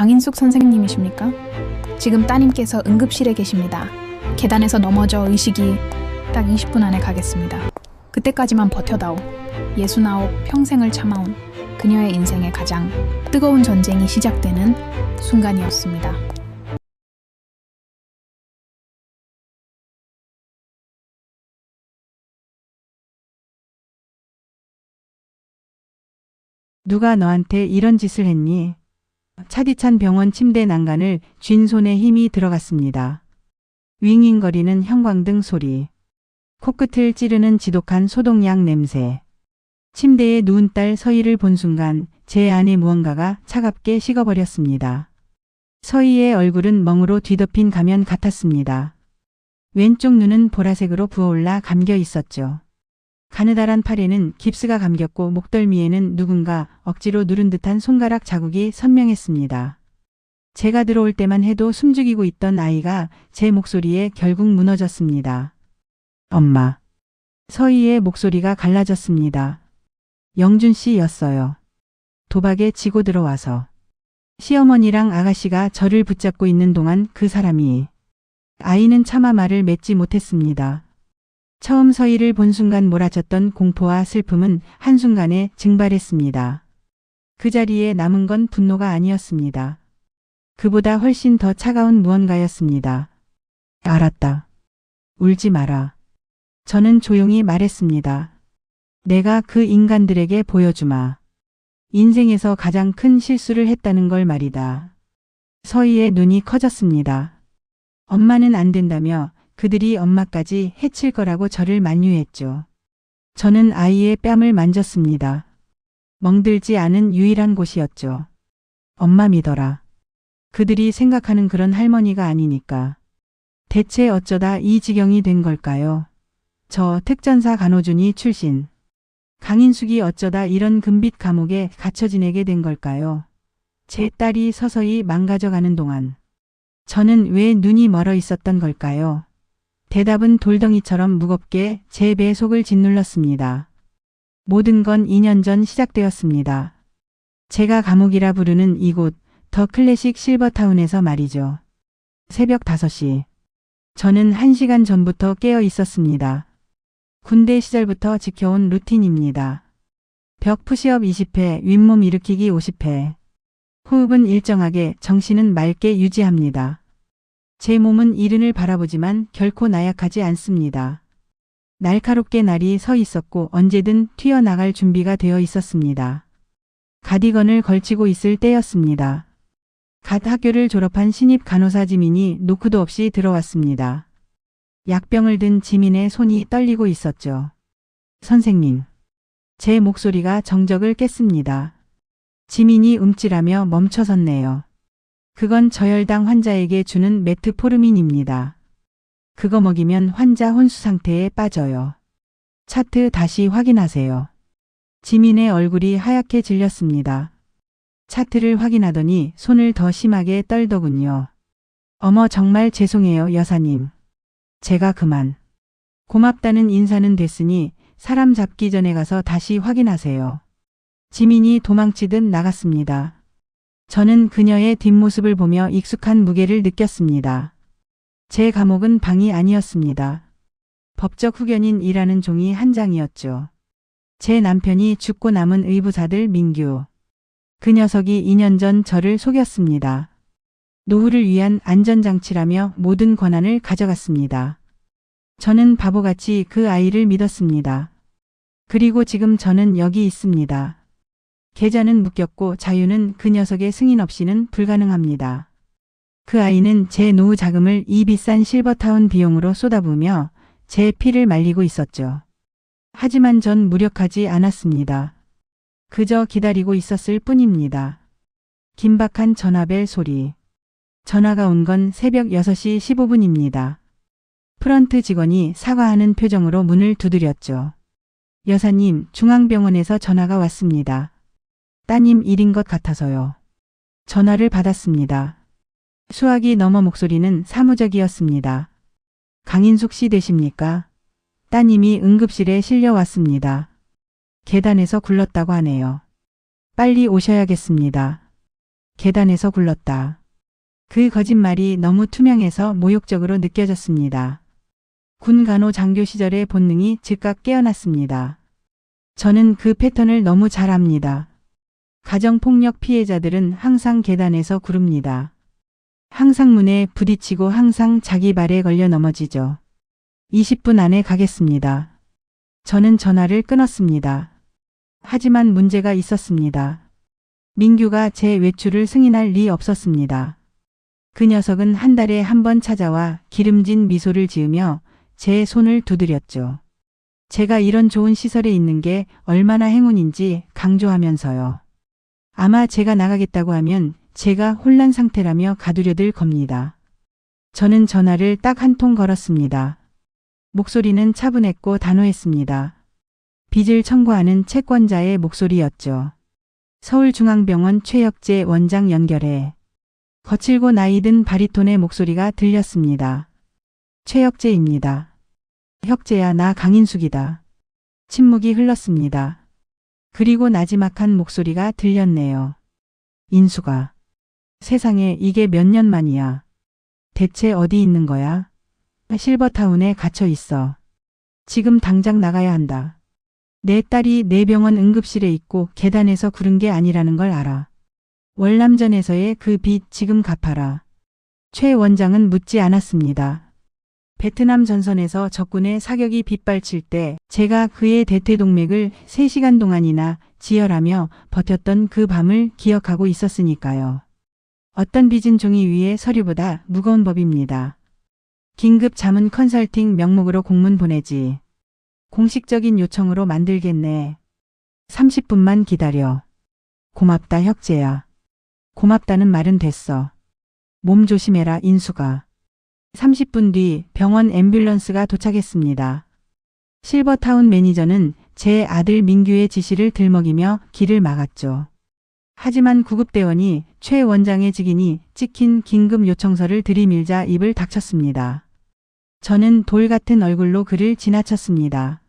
강인숙 선생님이십니까? 지금 따님께서 응급실에 계십니다. 계단에서 넘어져 의식이 딱 20분 안에 가겠습니다. 그때까지만 버텨다오. 69 평생을 참아온 그녀의 인생의 가장 뜨거운 전쟁이 시작되는 순간이었습니다. 누가 너한테 이런 짓을 했니? 차디찬 병원 침대 난간을 쥔 손에 힘이 들어갔습니다. 윙윙거리는 형광등 소리. 코끝을 찌르는 지독한 소독약 냄새. 침대에 누운 딸 서희를 본 순간 제 안에 무언가가 차갑게 식어버렸습니다. 서희의 얼굴은 멍으로 뒤덮인 가면 같았습니다. 왼쪽 눈은 보라색으로 부어올라 감겨 있었죠. 가느다란 팔에는 깁스가 감겼고 목덜미에는 누군가 억지로 누른 듯한 손가락 자국이 선명했습니다. 제가 들어올 때만 해도 숨죽이고 있던 아이가 제 목소리에 결국 무너졌습니다. 엄마. 서희의 목소리가 갈라졌습니다. 영준 씨였어요. 도박에 지고 들어와서. 시어머니랑 아가씨가 저를 붙잡고 있는 동안 그 사람이. 아이는 차마 말을 맺지 못했습니다. 처음 서희를 본 순간 몰아쳤던 공포와 슬픔은 한순간에 증발했습니다. 그 자리에 남은 건 분노가 아니었습니다. 그보다 훨씬 더 차가운 무언가였습니다. 알았다. 울지 마라. 저는 조용히 말했습니다. 내가 그 인간들에게 보여주마. 인생에서 가장 큰 실수를 했다는 걸 말이다. 서희의 눈이 커졌습니다. 엄마는 안 된다며 그들이 엄마까지 해칠 거라고 저를 만류했죠. 저는 아이의 뺨을 만졌습니다. 멍들지 않은 유일한 곳이었죠. 엄마 믿어라. 그들이 생각하는 그런 할머니가 아니니까. 대체 어쩌다 이 지경이 된 걸까요? 저 특전사 간호준이 출신. 강인숙이 어쩌다 이런 금빛 감옥에 갇혀 지내게 된 걸까요? 제 딸이 서서히 망가져가는 동안. 저는 왜 눈이 멀어 있었던 걸까요? 대답은 돌덩이처럼 무겁게 제 배속을 짓눌렀습니다. 모든 건 2년 전 시작되었습니다. 제가 감옥이라 부르는 이곳 더 클래식 실버타운에서 말이죠. 새벽 5시. 저는 1시간 전부터 깨어 있었습니다. 군대 시절부터 지켜온 루틴입니다. 벽 푸시업 20회, 윗몸 일으키기 50회. 호흡은 일정하게, 정신은 맑게 유지합니다. 제 몸은 이른을 바라보지만 결코 나약하지 않습니다. 날카롭게 날이 서 있었고 언제든 튀어나갈 준비가 되어 있었습니다. 가디건을 걸치고 있을 때였습니다. 갓 학교를 졸업한 신입 간호사 지민이 노크도 없이 들어왔습니다. 약병을 든 지민의 손이 떨리고 있었죠. 선생님. 제 목소리가 정적을 깼습니다. 지민이 움찔하며 멈춰섰네요. 그건 저혈당 환자에게 주는 메트포르민입니다. 그거 먹이면 환자 혼수 상태에 빠져요. 차트 다시 확인하세요. 지민의 얼굴이 하얗게 질렸습니다. 차트를 확인하더니 손을 더 심하게 떨더군요. 어머 정말 죄송해요 여사님. 제가 그만. 고맙다는 인사는 됐으니 사람 잡기 전에 가서 다시 확인하세요. 지민이 도망치듯 나갔습니다. 저는 그녀의 뒷모습을 보며 익숙한 무게를 느꼈습니다. 제 감옥은 방이 아니었습니다. 법적 후견인 이라는 종이 한 장이었죠. 제 남편이 죽고 남은 의부사들 민규. 그 녀석이 2년 전 저를 속였습니다. 노후를 위한 안전장치라며 모든 권한을 가져갔습니다. 저는 바보같이 그 아이를 믿었습니다. 그리고 지금 저는 여기 있습니다. 계좌는 묶였고 자유는 그 녀석의 승인 없이는 불가능합니다. 그 아이는 제 노후 자금을 이 비싼 실버타운 비용으로 쏟아부으며 제 피를 말리고 있었죠. 하지만 전 무력하지 않았습니다. 그저 기다리고 있었을 뿐입니다. 긴박한 전화벨 소리. 전화가 온 건 새벽 6시 15분입니다. 프런트 직원이 사과하는 표정으로 문을 두드렸죠. 여사님, 중앙병원에서 전화가 왔습니다. 따님 일인 것 같아서요. 전화를 받았습니다. 수학이 넘어 목소리는 사무적이었습니다. 강인숙 씨 되십니까? 따님이 응급실에 실려왔습니다. 계단에서 굴렀다고 하네요. 빨리 오셔야겠습니다. 계단에서 굴렀다. 그 거짓말이 너무 투명해서 모욕적으로 느껴졌습니다. 군 간호 장교 시절의 본능이 즉각 깨어났습니다. 저는 그 패턴을 너무 잘 압니다. 가정폭력 피해자들은 항상 계단에서 구릅니다. 항상 문에 부딪히고 항상 자기 발에 걸려 넘어지죠. 20분 안에 가겠습니다. 저는 전화를 끊었습니다. 하지만 문제가 있었습니다. 민규가 제 외출을 승인할 리 없었습니다. 그 녀석은 한 달에 한 번 찾아와 기름진 미소를 지으며 제 손을 두드렸죠. 제가 이런 좋은 시설에 있는 게 얼마나 행운인지 강조하면서요. 아마 제가 나가겠다고 하면 제가 혼란 상태라며 가두려들 겁니다. 저는 전화를 딱 한 통 걸었습니다. 목소리는 차분했고 단호했습니다. 빚을 청구하는 채권자의 목소리였죠. 서울중앙병원 최혁재 원장 연결해. 거칠고 나이든 바리톤의 목소리가 들렸습니다. 최혁재입니다. 혁재야, 나 강인숙이다. 침묵이 흘렀습니다. 그리고 나지막한 목소리가 들렸네요. 인숙아. 세상에 이게 몇 년 만이야. 대체 어디 있는 거야? 실버타운에 갇혀 있어. 지금 당장 나가야 한다. 내 딸이 내 병원 응급실에 있고 계단에서 구른 게 아니라는 걸 알아. 월남전에서의 그 빚 지금 갚아라. 최 원장은 묻지 않았습니다. 베트남 전선에서 적군의 사격이 빗발칠 때 제가 그의 대퇴동맥을 3시간 동안이나 지혈하며 버텼던 그 밤을 기억하고 있었으니까요. 어떤 빚은 종이 위에 서류보다 무거운 법입니다. 긴급 자문 컨설팅 명목으로 공문 보내지. 공식적인 요청으로 만들겠네. 30분만 기다려. 고맙다 혁재야. 고맙다는 말은 됐어. 몸 조심해라 인수가. 30분 뒤 병원 앰뷸런스가 도착했습니다. 실버타운 매니저는 제 아들 민규의 지시를 들먹이며 길을 막았죠. 하지만 구급대원이 최 원장의 직인이 찍힌 긴급 요청서를 들이밀자 입을 닥쳤습니다. 저는 돌 같은 얼굴로 그를 지나쳤습니다.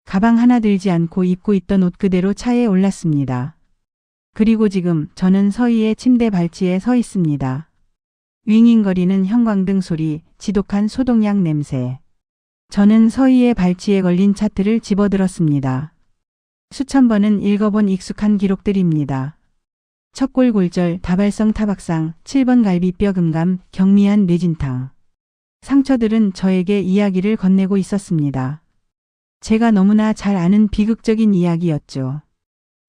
가방 하나 들지 않고 입고 있던 옷 그대로 차에 올랐습니다. 그리고 지금 저는 서희의 침대 발치에 서 있습니다. 윙윙거리는 형광등 소리, 지독한 소독약 냄새. 저는 서희의 발치에 걸린 차트를 집어들었습니다. 수천 번은 읽어본 익숙한 기록들입니다. 척골 골절, 다발성 타박상, 7번 갈비뼈 금감, 경미한 뇌진탕. 상처들은 저에게 이야기를 건네고 있었습니다. 제가 너무나 잘 아는 비극적인 이야기였죠.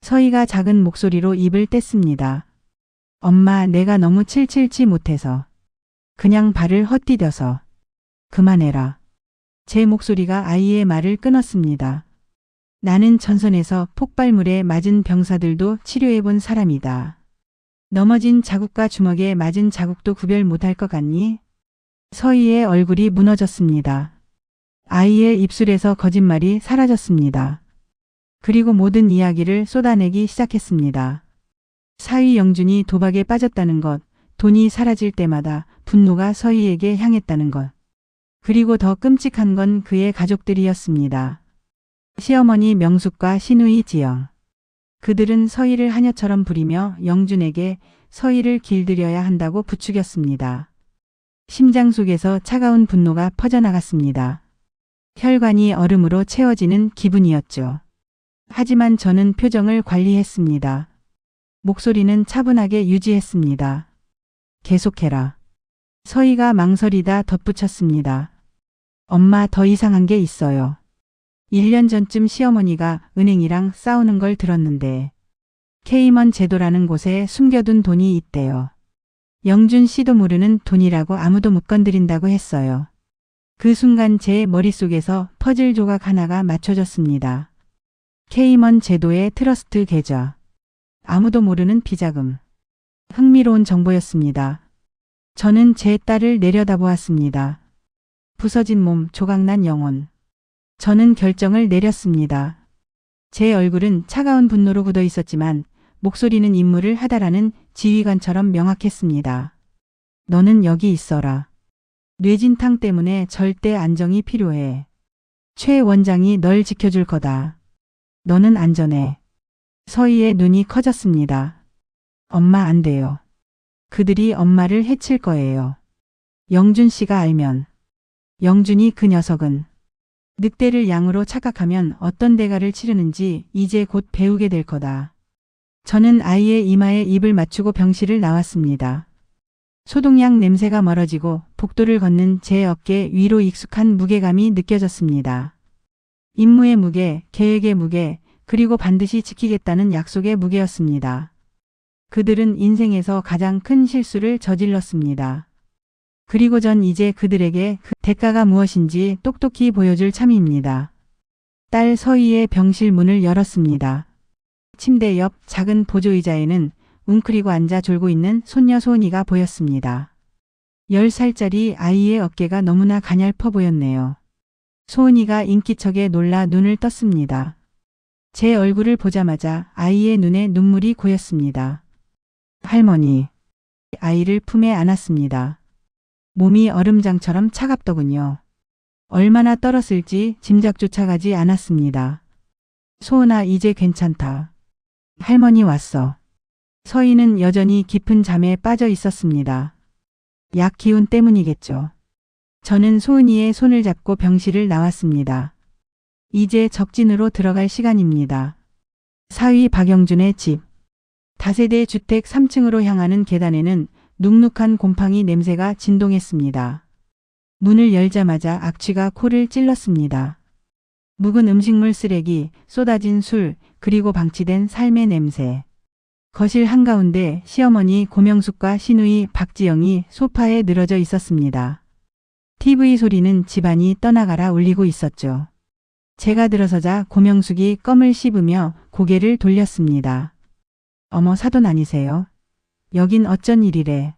서희가 작은 목소리로 입을 뗐습니다. 엄마, 내가 너무 칠칠치 못해서. 그냥 발을 헛디뎌서. 그만해라. 제 목소리가 아이의 말을 끊었습니다. 나는 전선에서 폭발물에 맞은 병사들도 치료해본 사람이다. 넘어진 자국과 주먹에 맞은 자국도 구별 못할 것 같니? 서희의 얼굴이 무너졌습니다. 아이의 입술에서 거짓말이 사라졌습니다. 그리고 모든 이야기를 쏟아내기 시작했습니다. 사위 영준이 도박에 빠졌다는 것, 돈이 사라질 때마다 분노가 서희에게 향했다는 것. 그리고 더 끔찍한 건 그의 가족들이었습니다. 시어머니 명숙과 시누이 지영. 그들은 서희를 하녀처럼 부리며 영준에게 서희를 길들여야 한다고 부추겼습니다. 심장 속에서 차가운 분노가 퍼져나갔습니다. 혈관이 얼음으로 채워지는 기분이었죠. 하지만 저는 표정을 관리했습니다. 목소리는 차분하게 유지했습니다. 계속해라. 서희가 망설이다 덧붙였습니다. 엄마, 더 이상한 게 있어요. 1년 전쯤 시어머니가 은행이랑 싸우는 걸 들었는데 케이먼 제도라는 곳에 숨겨둔 돈이 있대요. 영준 씨도 모르는 돈이라고 아무도 못 건드린다고 했어요. 그 순간 제 머릿속에서 퍼즐 조각 하나가 맞춰졌습니다. 케이먼 제도의 트러스트 계좌. 아무도 모르는 비자금. 흥미로운 정보였습니다. 저는 제 딸을 내려다보았습니다. 부서진 몸, 조각난 영혼. 저는 결정을 내렸습니다. 제 얼굴은 차가운 분노로 굳어 있었지만 목소리는 임무를 하다라는 지휘관처럼 명확했습니다. 너는 여기 있어라. 뇌진탕 때문에 절대 안정이 필요해. 최 원장이 널 지켜줄 거다. 너는 안전해. 서희의 눈이 커졌습니다. 엄마, 안 돼요. 그들이 엄마를 해칠 거예요. 영준 씨가 알면. 영준이 그 녀석은 늑대를 양으로 착각하면 어떤 대가를 치르는지 이제 곧 배우게 될 거다. 저는 아이의 이마에 입을 맞추고 병실을 나왔습니다. 소독약 냄새가 멀어지고 복도를 걷는 제 어깨 위로 익숙한 무게감이 느껴졌습니다. 임무의 무게, 계획의 무게, 그리고 반드시 지키겠다는 약속의 무게였습니다. 그들은 인생에서 가장 큰 실수를 저질렀습니다. 그리고 전 이제 그들에게 그 대가가 무엇인지 똑똑히 보여줄 참입니다. 딸 서희의 병실 문을 열었습니다. 침대 옆 작은 보조의자에는 웅크리고 앉아 졸고 있는 손녀 소은이가 보였습니다. 10살짜리 아이의 어깨가 너무나 가냘퍼 보였네요. 소은이가 인기척에 놀라 눈을 떴습니다. 제 얼굴을 보자마자 아이의 눈에 눈물이 고였습니다. 할머니. 아이를 품에 안았습니다. 몸이 얼음장처럼 차갑더군요. 얼마나 떨었을지 짐작조차 가지 않았습니다. 소은아, 이제 괜찮다. 할머니 왔어. 서희는 여전히 깊은 잠에 빠져 있었습니다. 약 기운 때문이겠죠. 저는 소은이의 손을 잡고 병실을 나왔습니다. 이제 적진으로 들어갈 시간입니다. 사위 박영준의 집. 다세대 주택 3층으로 향하는 계단에는 눅눅한 곰팡이 냄새가 진동했습니다. 문을 열자마자 악취가 코를 찔렀습니다. 묵은 음식물 쓰레기, 쏟아진 술, 그리고 방치된 삶의 냄새. 거실 한가운데 시어머니 고명숙과 시누이 박지영이 소파에 늘어져 있었습니다. TV 소리는 집안이 떠나가라 울리고 있었죠. 제가 들어서자 고명숙이 껌을 씹으며 고개를 돌렸습니다. 어머, 사돈 아니세요? 여긴 어쩐 일이래.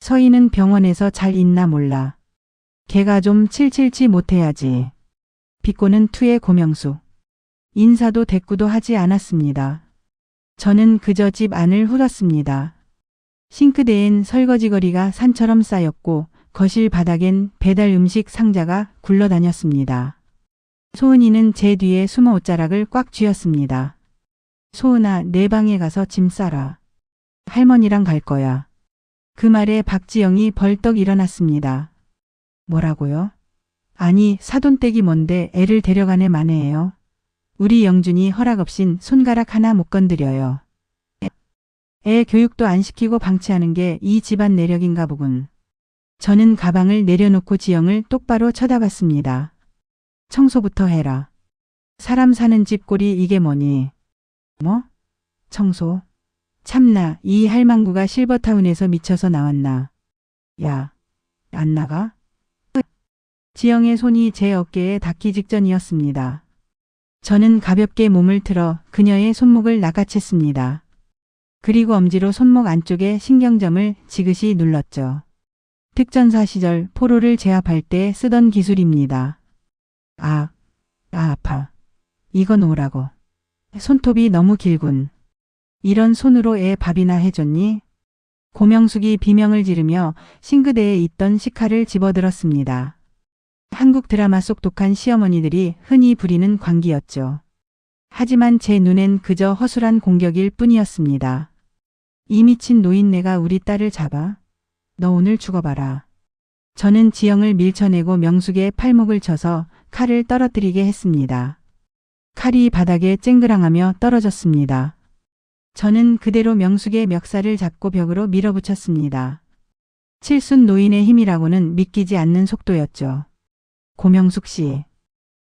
서희는 병원에서 잘 있나 몰라. 걔가 좀 칠칠치 못해야지. 비꼬는 투의 고명숙. 인사도 대꾸도 하지 않았습니다. 저는 그저 집 안을 훑었습니다. 싱크대엔 설거지거리가 산처럼 쌓였고 거실 바닥엔 배달 음식 상자가 굴러다녔습니다. 소은이는 제 뒤에 숨어 옷자락을 꽉 쥐었습니다. 소은아, 내 방에 가서 짐 싸라. 할머니랑 갈 거야. 그 말에 박지영이 벌떡 일어났습니다. 뭐라고요? 아니, 사돈댁이 뭔데 애를 데려가네 마네예요. 우리 영준이 허락 없인 손가락 하나 못 건드려요. 애 교육도 안 시키고 방치하는 게 이 집안 내력인가 보군. 저는 가방을 내려놓고 지영을 똑바로 쳐다봤습니다. 청소부터 해라. 사람 사는 집 꼴이 이게 뭐니? 뭐? 청소? 참나, 이 할망구가 실버타운에서 미쳐서 나왔나. 야, 안 나가? 지영의 손이 제 어깨에 닿기 직전이었습니다. 저는 가볍게 몸을 틀어 그녀의 손목을 낚아챘습니다. 그리고 엄지로 손목 안쪽에 신경점을 지그시 눌렀죠. 특전사 시절 포로를 제압할 때 쓰던 기술입니다. 아파. 이거 놓으라고. 손톱이 너무 길군. 이런 손으로 애 밥이나 해줬니? 고명숙이 비명을 지르며 싱크대에 있던 식칼을 집어들었습니다. 한국 드라마 속 독한 시어머니들이 흔히 부리는 광기였죠. 하지만 제 눈엔 그저 허술한 공격일 뿐이었습니다. 이 미친 노인네가 우리 딸을 잡아? 너 오늘 죽어봐라. 저는 지영을 밀쳐내고 명숙의 팔목을 쳐서 칼을 떨어뜨리게 했습니다. 칼이 바닥에 쨍그랑하며 떨어졌습니다. 저는 그대로 명숙의 멱살을 잡고 벽으로 밀어붙였습니다. 칠순 노인의 힘이라고는 믿기지 않는 속도였죠. 고명숙 씨.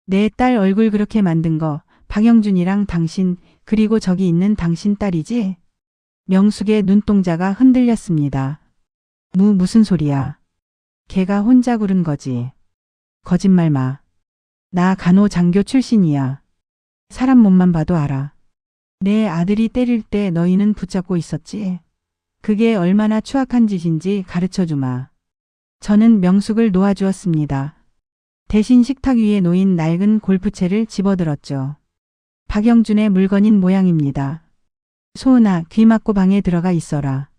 내 딸 얼굴 그렇게 만든 거 박영준이랑 당신, 그리고 저기 있는 당신 딸이지? 명숙의 눈동자가 흔들렸습니다. 무슨 소리야. 걔가 혼자 구른 거지. 거짓말 마. 나 간호장교 출신이야. 사람 몸만 봐도 알아. 내 아들이 때릴 때 너희는 붙잡고 있었지. 그게 얼마나 추악한 짓인지 가르쳐주마. 저는 명숙을 놓아주었습니다. 대신 식탁 위에 놓인 낡은 골프채를 집어들었죠. 박영준의 물건인 모양입니다. 소은아, 귀 막고 방에 들어가 있어라.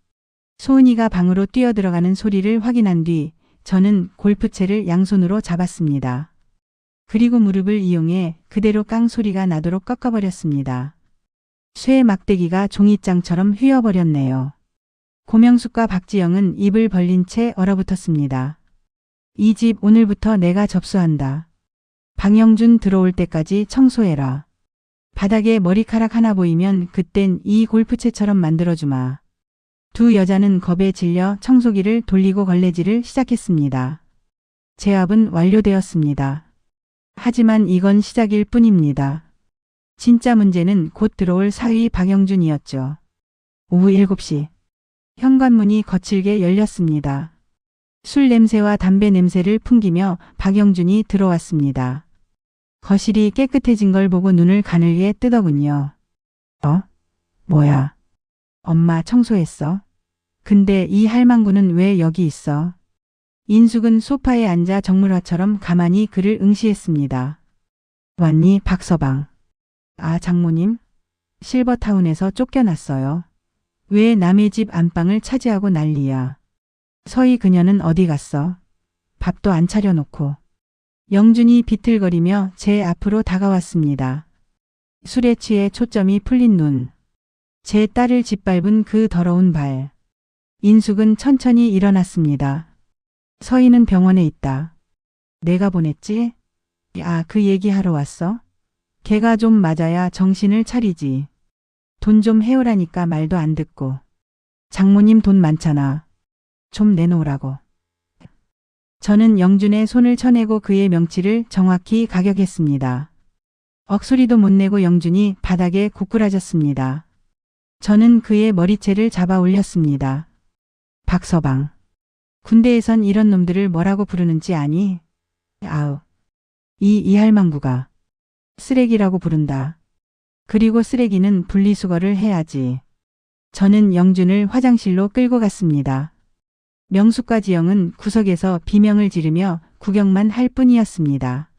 소은이가 방으로 뛰어들어가는 소리를 확인한 뒤 저는 골프채를 양손으로 잡았습니다. 그리고 무릎을 이용해 그대로 깡 소리가 나도록 꺾어버렸습니다. 쇠 막대기가 종이장처럼 휘어버렸네요. 고명숙과 박지영은 입을 벌린 채 얼어붙었습니다. 이 집 오늘부터 내가 접수한다. 방영준 들어올 때까지 청소해라. 바닥에 머리카락 하나 보이면 그땐 이 골프채처럼 만들어주마. 두 여자는 겁에 질려 청소기를 돌리고 걸레질을 시작했습니다. 제압은 완료되었습니다. 하지만 이건 시작일 뿐입니다. 진짜 문제는 곧 들어올 사위 박영준이었죠. 오후 7시 현관문이 거칠게 열렸습니다. 술 냄새와 담배 냄새를 풍기며 박영준이 들어왔습니다. 거실이 깨끗해진 걸 보고 눈을 가늘게 뜨더군요. 뭐야? 엄마 청소했어? 근데 이 할망구는 왜 여기 있어? 인숙은 소파에 앉아 정물화처럼 가만히 그를 응시했습니다. 왔니, 박서방? 아, 장모님? 실버타운에서 쫓겨났어요. 왜 남의 집 안방을 차지하고 난리야? 서희 그녀는 어디 갔어? 밥도 안 차려놓고. 영준이 비틀거리며 제 앞으로 다가왔습니다. 술에 취해 초점이 풀린 눈. 제 딸을 짓밟은 그 더러운 발. 인숙은 천천히 일어났습니다. 서희는 병원에 있다. 내가 보냈지? 아, 그 얘기하러 왔어? 걔가 좀 맞아야 정신을 차리지. 돈 좀 해오라니까 말도 안 듣고. 장모님 돈 많잖아. 좀 내놓으라고. 저는 영준의 손을 쳐내고 그의 명치를 정확히 가격했습니다. 억소리도 못 내고 영준이 바닥에 고꾸라졌습니다. 저는 그의 머리채를 잡아 올렸습니다. 박서방. 군대에선 이런 놈들을 뭐라고 부르는지 아니? 아우. 이 할망구가 쓰레기라고 부른다. 그리고 쓰레기는 분리수거를 해야지. 저는 영준을 화장실로 끌고 갔습니다. 명숙과 지영은 구석에서 비명을 지르며 구경만 할 뿐이었습니다.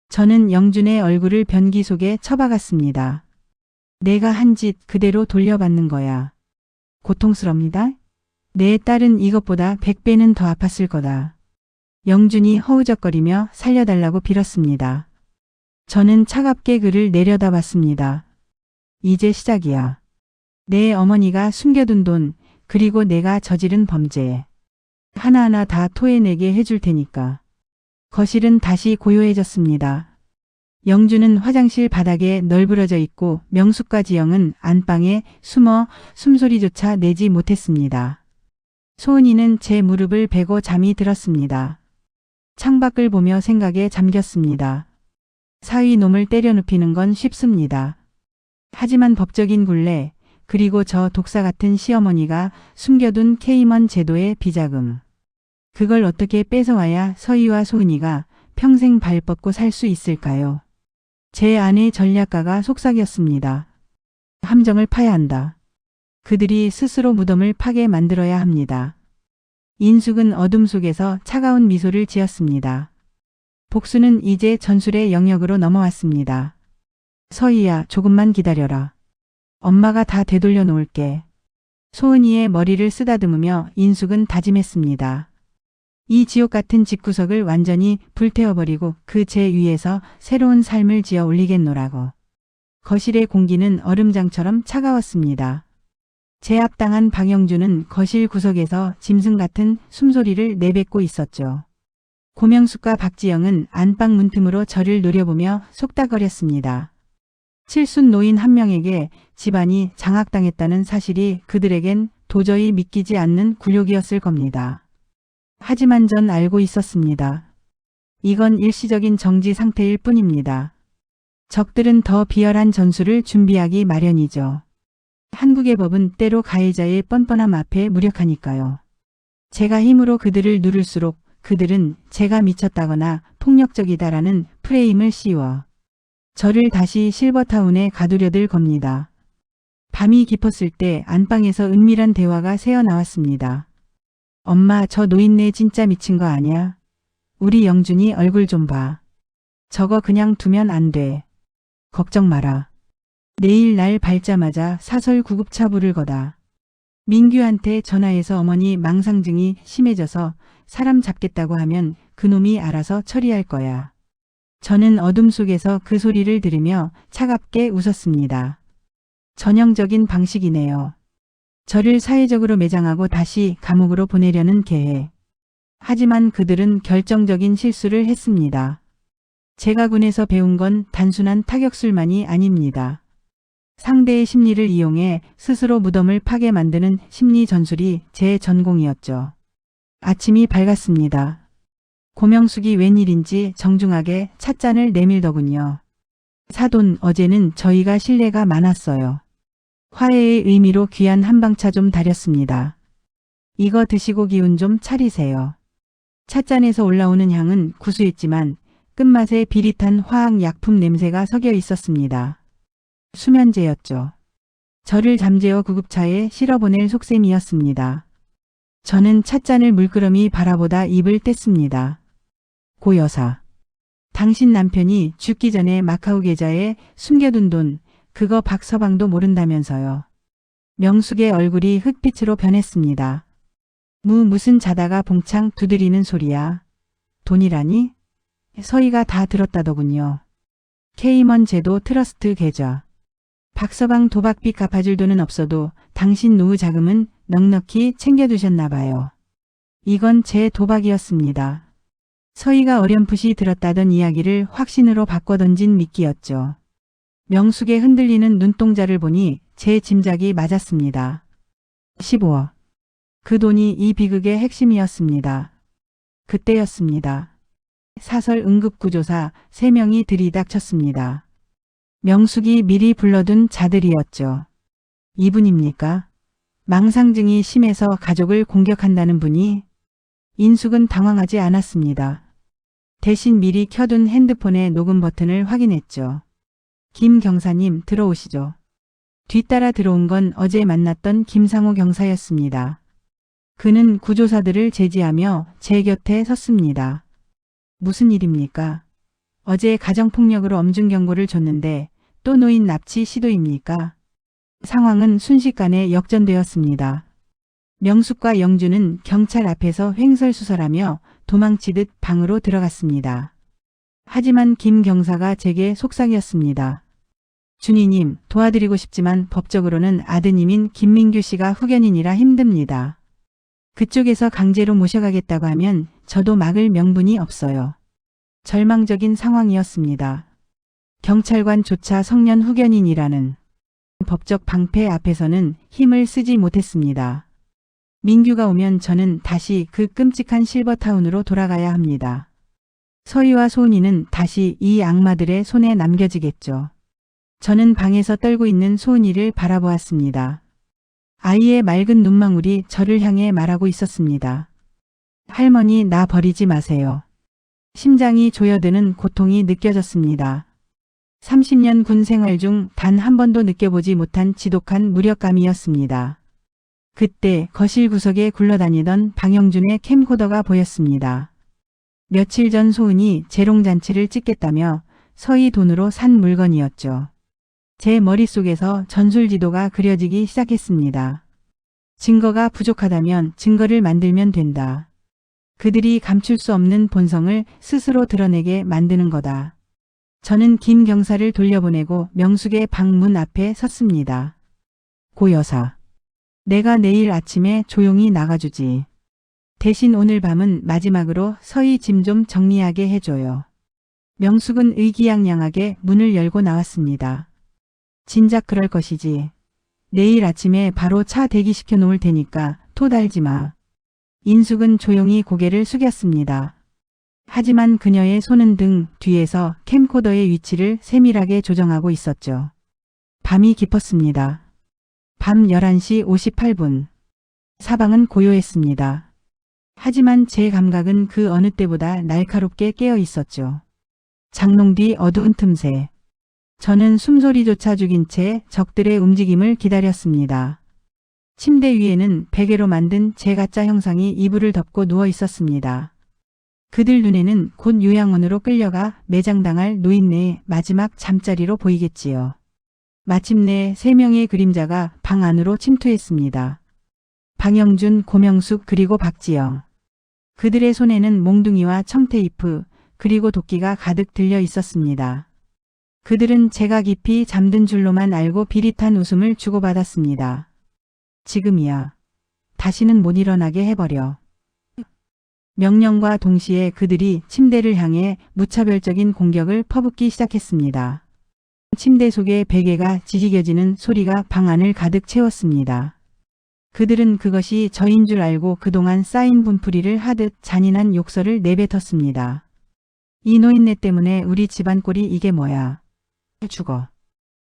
저는 영준의 얼굴을 변기 속에 처박았습니다. 내가 한 짓 그대로 돌려받는 거야. 고통스럽니다. 내 딸은 이것보다 100배는 더 아팠을 거다. 영준이 허우적거리며 살려달라고 빌었습니다. 저는 차갑게 그를 내려다봤습니다. 이제 시작이야. 내 어머니가 숨겨둔 돈, 그리고 내가 저지른 범죄. 하나하나 다 토해내게 해줄 테니까. 거실은 다시 고요해졌습니다. 영준은 화장실 바닥에 널브러져 있고 명숙과 지영은 안방에 숨어 숨소리조차 내지 못했습니다. 소은이는 제 무릎을 베고 잠이 들었습니다. 창밖을 보며 생각에 잠겼습니다. 사위 놈을 때려 눕히는 건 쉽습니다. 하지만 법적인 굴레, 그리고 저 독사 같은 시어머니가 숨겨둔 케이먼 제도의 비자금. 그걸 어떻게 뺏어와야 서희와 소은이가 평생 발 뻗고 살 수 있을까요? 제 아내 전략가가 속삭였습니다. 함정을 파야 한다. 그들이 스스로 무덤을 파게 만들어야 합니다. 인숙은 어둠 속에서 차가운 미소를 지었습니다. 복수는 이제 전술의 영역으로 넘어왔습니다. 서희야, 조금만 기다려라. 엄마가 다 되돌려 놓을게. 소은이의 머리를 쓰다듬으며 인숙은 다짐했습니다. 이 지옥 같은 집구석을 완전히 불태워버리고 그 제 위에서 새로운 삶을 지어 올리겠노라고. 거실의 공기는 얼음장처럼 차가웠습니다. 제압당한 박영준은 거실 구석에서 짐승 같은 숨소리를 내뱉고 있었죠. 고명숙과 박지영은 안방 문틈으로 저를 노려보며 속닥거렸습니다. 칠순 노인 한 명에게 집안이 장악당했다는 사실이 그들에겐 도저히 믿기지 않는 굴욕이었을 겁니다. 하지만 전 알고 있었습니다. 이건 일시적인 정지 상태일 뿐입니다. 적들은 더 비열한 전술을 준비하기 마련이죠. 한국의 법은 때로 가해자의 뻔뻔함 앞에 무력하니까요. 제가 힘으로 그들을 누를수록 그들은 제가 미쳤다거나 폭력적이다라는 프레임을 씌워 저를 다시 실버타운에 가두려들 겁니다. 밤이 깊었을 때 안방에서 은밀한 대화가 새어나왔습니다. 엄마, 저 노인네 진짜 미친 거 아니야? 우리 영준이 얼굴 좀 봐. 저거 그냥 두면 안 돼. 걱정 마라. 내일 날 밝자마자 사설 구급차 부를 거다. 민규한테 전화해서 어머니 망상증이 심해져서 사람 잡겠다고 하면 그놈이 알아서 처리할 거야. 저는 어둠 속에서 그 소리를 들으며 차갑게 웃었습니다. 전형적인 방식이네요. 저를 사회적으로 매장하고 다시 감옥으로 보내려는 계획. 하지만 그들은 결정적인 실수를 했습니다. 제가 군에서 배운 건 단순한 타격술만이 아닙니다. 상대의 심리를 이용해 스스로 무덤을 파게 만드는 심리 전술이 제 전공이었죠. 아침이 밝았습니다. 고명숙이 웬일인지 정중하게 찻잔을 내밀더군요. 사돈, 어제는 저희가 신뢰가 많았어요. 화해의 의미로 귀한 한방차 좀 다렸습니다. 이거 드시고 기운 좀 차리세요. 찻잔에서 올라오는 향은 구수했지만 끝맛에 비릿한 화학약품 냄새가 섞여 있었습니다. 수면제였죠. 저를 잠재워 구급차에 실어보낼 속셈이었습니다. 저는 찻잔을 물끄러미 바라보다 입을 뗐습니다. 고 여사. 당신 남편이 죽기 전에 마카오 계좌에 숨겨둔 돈, 그거 박서방도 모른다면서요. 명숙의 얼굴이 흑빛으로 변했습니다. 무슨 자다가 봉창 두드리는 소리야. 돈이라니? 서희가 다 들었다더군요. 케이먼 제도 트러스트 계좌. 박서방 도박빚 갚아줄 돈은 없어도 당신 노후 자금은 넉넉히 챙겨두셨나 봐요. 이건 제 도박이었습니다. 서희가 어렴풋이 들었다던 이야기를 확신으로 바꿔던진 미끼였죠. 명숙의 흔들리는 눈동자를 보니 제 짐작이 맞았습니다. 15억. 그 돈이 이 비극의 핵심이었습니다. 그때였습니다. 사설 응급구조사 3명이 들이닥쳤습니다. 명숙이 미리 불러둔 자들이었죠. 이분입니까? 망상증이 심해서 가족을 공격한다는 분이? 인숙은 당황하지 않았습니다. 대신 미리 켜둔 핸드폰의 녹음 버튼을 확인했죠. 김 경사님 들어오시죠. 뒤따라 들어온 건 어제 만났던 김상호 경사였습니다. 그는 구조사들을 제지하며 제 곁에 섰습니다. 무슨 일입니까? 어제 가정폭력으로 엄중 경고를 줬는데 또 노인 납치 시도입니까? 상황은 순식간에 역전되었습니다. 명숙과 영주는 경찰 앞에서 횡설수설하며 도망치듯 방으로 들어갔습니다. 하지만 김 경사가 제게 속삭였습니다. 준희님, 도와드리고 싶지만 법적으로는 아드님인 김민규 씨가 후견인이라 힘듭니다. 그쪽에서 강제로 모셔가겠다고 하면 저도 막을 명분이 없어요. 절망적인 상황이었습니다. 경찰관조차 성년 후견인이라는 법적 방패 앞에서는 힘을 쓰지 못했습니다. 민규가 오면 저는 다시 그 끔찍한 실버타운으로 돌아가야 합니다. 서희와 소은이는 다시 이 악마들의 손에 남겨지겠죠. 저는 방에서 떨고 있는 소은이를 바라보았습니다. 아이의 맑은 눈망울이 저를 향해 말하고 있었습니다. 할머니, 나 버리지 마세요. 심장이 조여드는 고통이 느껴졌습니다. 30년 군 생활 중 단 한 번도 느껴보지 못한 지독한 무력감이었습니다. 그때 거실 구석에 굴러다니던 방영준의 캠코더가 보였습니다. 며칠 전 소은이 재롱잔치를 찍겠다며 서희 돈으로 산 물건이었죠. 제 머릿속에서 전술지도가 그려지기 시작했습니다. 증거가 부족하다면 증거를 만들면 된다. 그들이 감출 수 없는 본성을 스스로 드러내게 만드는 거다. 저는 김 경사를 돌려보내고 명숙의 방문 앞에 섰습니다. 고 여사. 내가 내일 아침에 조용히 나가주지. 대신 오늘 밤은 마지막으로 서희 짐 좀 정리하게 해줘요. 명숙은 의기양양하게 문을 열고 나왔습니다. 진작 그럴 것이지. 내일 아침에 바로 차 대기시켜 놓을 테니까 토 달지 마. 인숙은 조용히 고개를 숙였습니다. 하지만 그녀의 손은 등 뒤에서 캠코더의 위치를 세밀하게 조정하고 있었죠. 밤이 깊었습니다. 밤 11시 58분. 사방은 고요했습니다. 하지만 제 감각은 그 어느 때보다 날카롭게 깨어 있었죠. 장롱 뒤 어두운 틈새. 저는 숨소리조차 죽인 채 적들의 움직임을 기다렸습니다. 침대 위에는 베개로 만든 제 가짜 형상이 이불을 덮고 누워 있었습니다. 그들 눈에는 곧 요양원으로 끌려가 매장당할 노인네의 마지막 잠자리로 보이겠지요. 마침내 3명의 그림자가 방 안으로 침투했습니다. 방영준, 고명숙 그리고 박지영. 그들의 손에는 몽둥이와 청테이프 그리고 도끼가 가득 들려 있었습니다. 그들은 제가 깊이 잠든 줄로만 알고 비릿한 웃음을 주고받았습니다. 지금이야. 다시는 못 일어나게 해버려. 명령과 동시에 그들이 침대를 향해 무차별적인 공격을 퍼붓기 시작했습니다. 침대 속의 베개가 지지겨지는 소리가 방 안을 가득 채웠습니다. 그들은 그것이 저인 줄 알고 그동안 쌓인 분풀이를 하듯 잔인한 욕설을 내뱉었습니다. 이 노인네 때문에 우리 집안 꼴이 이게 뭐야. 죽어.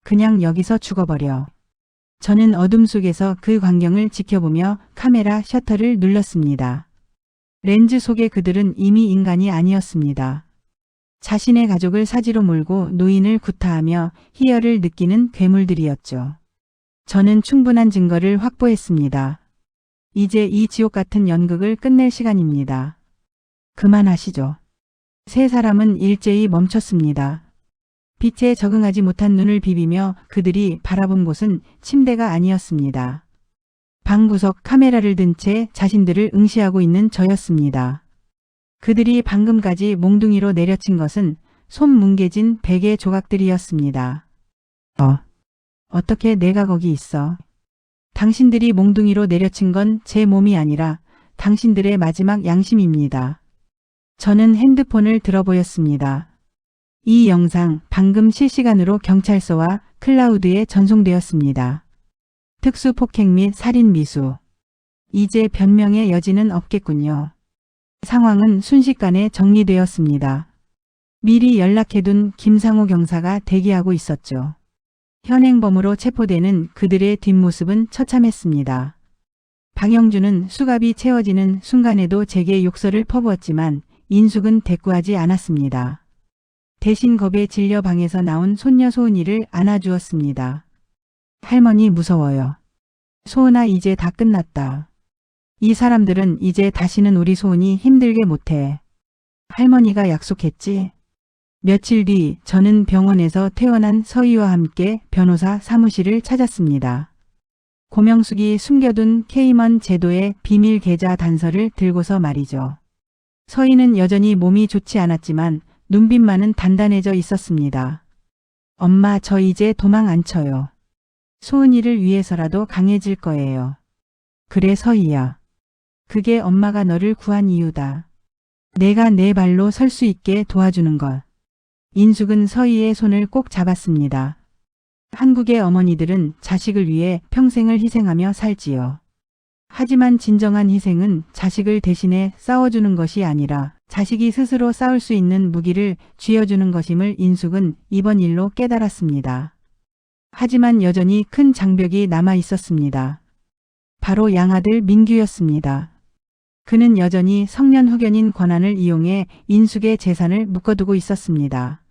그냥 여기서 죽어버려. 저는 어둠 속에서 그 광경을 지켜보며 카메라 셔터를 눌렀습니다. 렌즈 속의 그들은 이미 인간이 아니었습니다. 자신의 가족을 사지로 몰고 노인을 구타하며 희열을 느끼는 괴물들이었죠. 저는 충분한 증거를 확보했습니다. 이제 이 지옥 같은 연극을 끝낼 시간입니다. 그만하시죠. 세 사람은 일제히 멈췄습니다. 빛에 적응하지 못한 눈을 비비며 그들이 바라본 곳은 침대가 아니었습니다. 방 구석 카메라를 든 채 자신들을 응시하고 있는 저였습니다. 그들이 방금까지 몽둥이로 내려친 것은 손 뭉개진 베개 조각들이었습니다. 어떻게 내가 거기 있어? 당신들이 몽둥이로 내려친 건 제 몸이 아니라 당신들의 마지막 양심입니다. 저는 핸드폰을 들어보였습니다. 이 영상 방금 실시간으로 경찰서와 클라우드에 전송되었습니다. 특수폭행 및 살인 미수. 이제 변명의 여지는 없겠군요. 상황은 순식간에 정리되었습니다. 미리 연락해둔 김상호 경사가 대기하고 있었죠. 현행범으로 체포되는 그들의 뒷모습은 처참했습니다. 박영준은 수갑이 채워지는 순간에도 제게 욕설을 퍼부었지만 인숙은 대꾸하지 않았습니다. 대신 겁에 질려 방에서 나온 손녀 소은이를 안아주었습니다. 할머니 무서워요. 소은아 이제 다 끝났다. 이 사람들은 이제 다시는 우리 소은이 힘들게 못해. 할머니가 약속했지. 며칠 뒤 저는 병원에서 퇴원한 서희와 함께 변호사 사무실을 찾았습니다. 고명숙이 숨겨둔 케이먼 제도의 비밀 계좌 단서를 들고서 말이죠. 서희는 여전히 몸이 좋지 않았지만 눈빛만은 단단해져 있었습니다. 엄마 저 이제 도망 안 쳐요. 소은이를 위해서라도 강해질 거예요. 그래 서희야. 그게 엄마가 너를 구한 이유다. 내가 내 발로 설 수 있게 도와주는 것. 인숙은 서희의 손을 꼭 잡았습니다. 한국의 어머니들은 자식을 위해 평생을 희생하며 살지요. 하지만 진정한 희생은 자식을 대신해 싸워주는 것이 아니라 자식이 스스로 싸울 수 있는 무기를 쥐어주는 것임을 인숙은 이번 일로 깨달았습니다. 하지만 여전히 큰 장벽이 남아 있었습니다. 바로 양아들 민규였습니다. 그는 여전히 성년후견인 권한을 이용해 인숙의 재산을 묶어두고 있었습니다.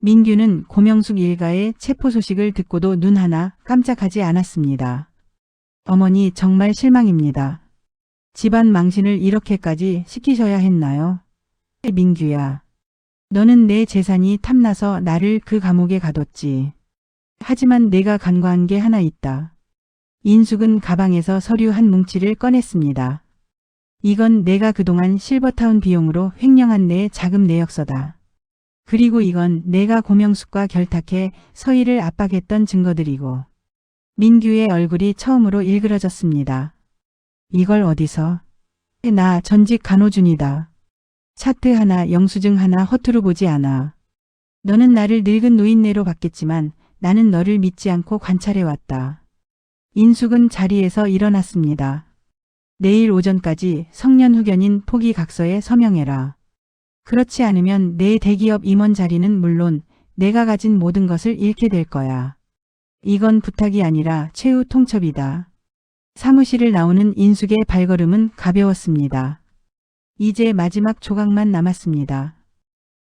민규는 고명숙 일가의 체포 소식을 듣고도 눈 하나 깜짝하지 않았습니다. 어머니 정말 실망입니다. 집안 망신을 이렇게까지 시키셔야 했나요? 민규야. 너는 내 재산이 탐나서 나를 그 감옥에 가뒀지. 하지만 내가 간과한 게 하나 있다. 인숙은 가방에서 서류 한 뭉치를 꺼냈습니다. 이건 내가 그동안 실버타운 비용으로 횡령한 내 자금 내역서다. 그리고 이건 내가 고명숙과 결탁해 서희를 압박했던 증거들이고. 민규의 얼굴이 처음으로 일그러졌습니다. 이걸 어디서? 나 전직 간호준이다. 차트 하나 영수증 하나 허투루 보지 않아. 너는 나를 늙은 노인네로 봤겠지만 나는 너를 믿지 않고 관찰해왔다. 인숙은 자리에서 일어났습니다. 내일 오전까지 성년후견인 포기각서에 서명해라. 그렇지 않으면 내 대기업 임원 자리는 물론 내가 가진 모든 것을 잃게 될 거야. 이건 부탁이 아니라 최후 통첩이다. 사무실을 나오는 인숙의 발걸음은 가벼웠습니다. 이제 마지막 조각만 남았습니다.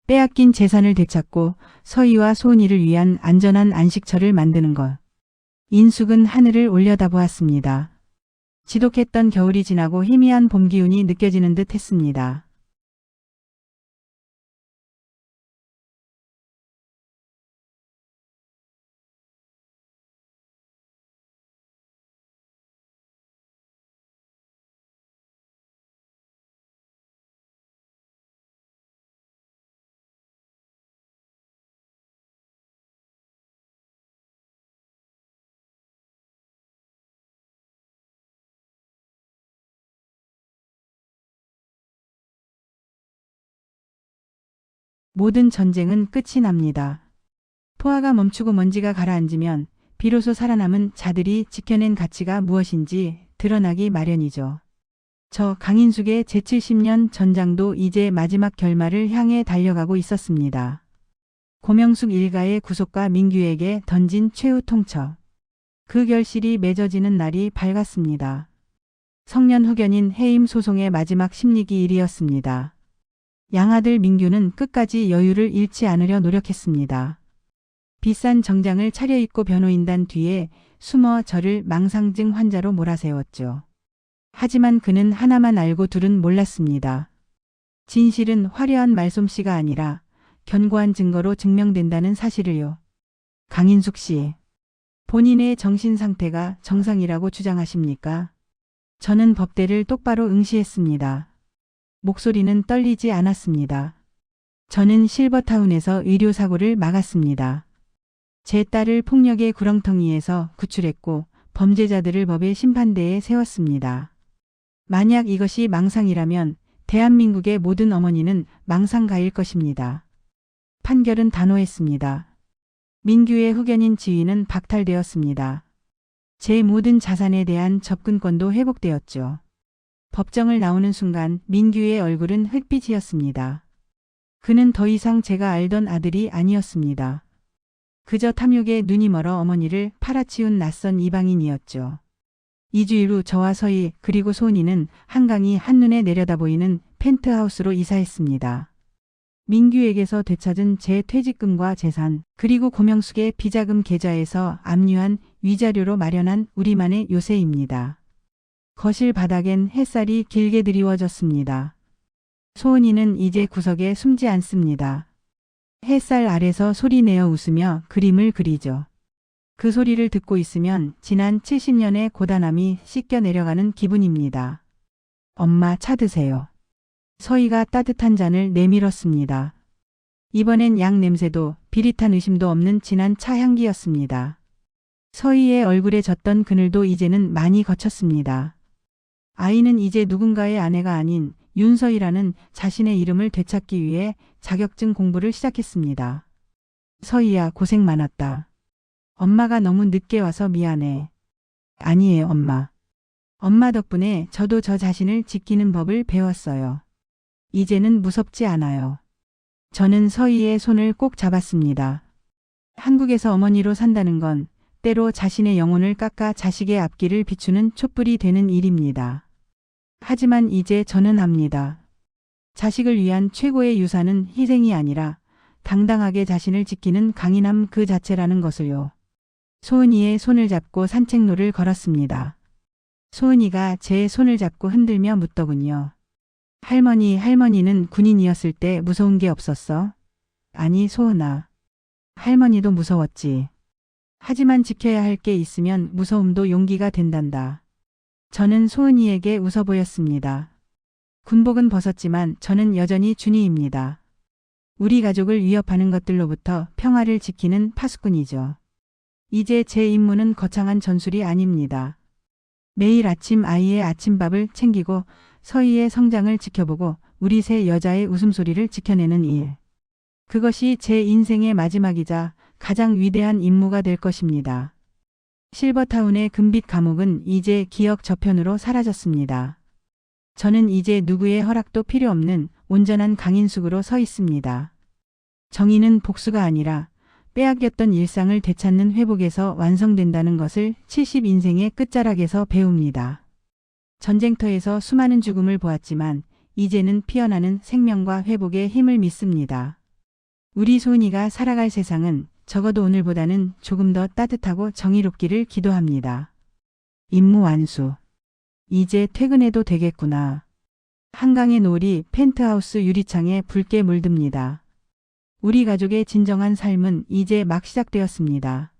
빼앗긴 재산을 되찾고 서희와 소은이를 위한 안전한 안식처를 만드는 것. 인숙은 하늘을 올려다보았습니다. 지독했던 겨울이 지나고 희미한 봄 기운이 느껴지는 듯 했습니다. 모든 전쟁은 끝이 납니다. 포화가 멈추고 먼지가 가라앉으면 비로소 살아남은 자들이 지켜낸 가치가 무엇인지 드러나기 마련이죠. 저 강인숙의 제70년 전장도 이제 마지막 결말을 향해 달려가고 있었습니다. 고명숙 일가의 구속과 민규에게 던진 최후 통첩. 그 결실이 맺어지는 날이 밝았습니다. 성년 후견인 해임 소송의 마지막 심리기일이었습니다. 양아들 민규는 끝까지 여유를 잃지 않으려 노력했습니다. 비싼 정장을 차려입고 변호인단 뒤에 숨어 저를 망상증 환자로 몰아세웠죠. 하지만 그는 하나만 알고 둘은 몰랐습니다. 진실은 화려한 말솜씨가 아니라 견고한 증거로 증명된다는 사실을요. 강인숙 씨, 본인의 정신 상태가 정상이라고 주장하십니까? 저는 법대를 똑바로 응시했습니다. 목소리는 떨리지 않았습니다. 저는 실버타운에서 의료사고를 막았습니다. 제 딸을 폭력의 구렁텅이에서 구출했고 범죄자들을 법의 심판대에 세웠습니다. 만약 이것이 망상이라면 대한민국의 모든 어머니는 망상가일 것입니다. 판결은 단호했습니다. 민규의 후견인 지위는 박탈되었습니다. 제 모든 자산에 대한 접근권도 회복되었죠. 법정을 나오는 순간 민규의 얼굴은 흑빛이었습니다. 그는 더 이상 제가 알던 아들이 아니었습니다. 그저 탐욕에 눈이 멀어 어머니를 팔아치운 낯선 이방인이었죠. 2주일 후 저와 서희 그리고 소은이는 한강이 한눈에 내려다보이는 펜트하우스로 이사했습니다. 민규에게서 되찾은 제 퇴직금과 재산 그리고 고명숙의 비자금 계좌에서 압류한 위자료로 마련한 우리만의 요새입니다. 거실 바닥엔 햇살이 길게 드리워졌습니다. 소은이는 이제 구석에 숨지 않습니다. 햇살 아래서 소리내어 웃으며 그림을 그리죠. 그 소리를 듣고 있으면 지난 70년의 고단함이 씻겨 내려가는 기분입니다. 엄마 차 드세요. 서희가 따뜻한 잔을 내밀었습니다. 이번엔 양 냄새도 비릿한 의심도 없는 진한 차 향기였습니다. 서희의 얼굴에 졌던 그늘도 이제는 많이 거쳤습니다. 아이는 이제 누군가의 아내가 아닌 윤서희라는 자신의 이름을 되찾기 위해 자격증 공부를 시작했습니다. 서희야, 고생 많았다. 엄마가 너무 늦게 와서 미안해. 아니에요, 엄마. 엄마 덕분에 저도 저 자신을 지키는 법을 배웠어요. 이제는 무섭지 않아요. 저는 서희의 손을 꼭 잡았습니다. 한국에서 어머니로 산다는 건 때로 자신의 영혼을 깎아 자식의 앞길을 비추는 촛불이 되는 일입니다. 하지만 이제 저는 압니다. 자식을 위한 최고의 유산은 희생이 아니라 당당하게 자신을 지키는 강인함 그 자체라는 것을요. 소은이의 손을 잡고 산책로를 걸었습니다. 소은이가 제 손을 잡고 흔들며 묻더군요. 할머니는 군인이었을 때 무서운 게 없었어? 아니, 소은아. 할머니도 무서웠지. 하지만 지켜야 할 게 있으면 무서움도 용기가 된단다. 저는 소은이에게 웃어 보였습니다. 군복은 벗었지만 저는 여전히 준이입니다. 우리 가족을 위협하는 것들로부터 평화를 지키는 파수꾼이죠. 이제 제 임무는 거창한 전술이 아닙니다. 매일 아침 아이의 아침밥을 챙기고 서희의 성장을 지켜보고 우리 세 여자의 웃음소리를 지켜내는 일. 그것이 제 인생의 마지막이자 가장 위대한 임무가 될 것입니다. 실버타운의 금빛 감옥은 이제 기억 저편으로 사라졌습니다. 저는 이제 누구의 허락도 필요 없는 온전한 강인숙으로 서 있습니다. 정의는 복수가 아니라 빼앗겼던 일상을 되찾는 회복에서 완성된다는 것을 70인생의 끝자락에서 배웁니다. 전쟁터에서 수많은 죽음을 보았지만 이제는 피어나는 생명과 회복의 힘을 믿습니다. 우리 소은이가 살아갈 세상은 적어도 오늘보다는 조금 더 따뜻하고 정의롭기를 기도합니다. 임무 완수. 이제 퇴근해도 되겠구나. 한강의 노을이 펜트하우스 유리창에 붉게 물듭니다. 우리 가족의 진정한 삶은 이제 막 시작되었습니다.